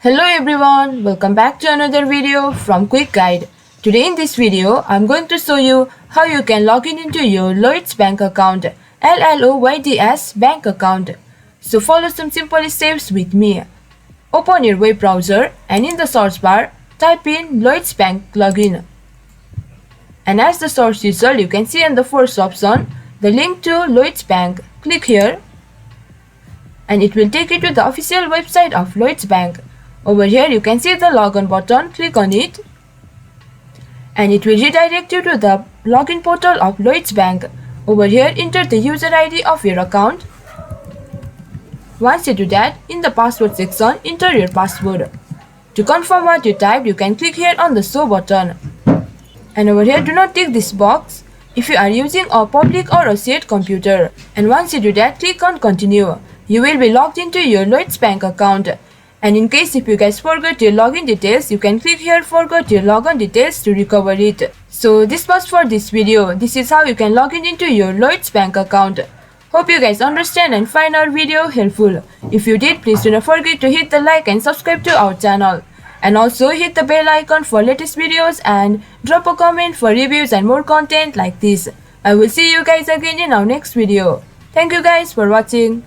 Hello everyone, welcome back to another video from Quick Guide. Today in this video, I'm going to show you how you can log in into your Lloyds Bank account, LLOYDS bank account. So follow some simple steps with me. Open your web browser and in the search bar, type in Lloyds Bank login. And as the search result, you can see in the first option, the link to Lloyds Bank. Click here and it will take you to the official website of Lloyds Bank. Over here you can see the login button, click on it and it will redirect you to the login portal of Lloyds Bank. Over here enter the user ID of your account. Once you do that, in the password section enter your password. To confirm what you typed, you can click here on the show button. And over here do not tick this box if you are using a public or a shared computer. And once you do that, click on continue. You will be logged into your Lloyds Bank account. And in case if you guys forgot your login details, you can click here forgot your login details to recover it. So this was for this video. This is how you can log in into your Lloyds Bank account. Hope you guys understand and find our video helpful. If you did, please do not forget to hit the like and subscribe to our channel. And also hit the bell icon for latest videos and drop a comment for reviews and more content like this. I will see you guys again in our next video. Thank you guys for watching.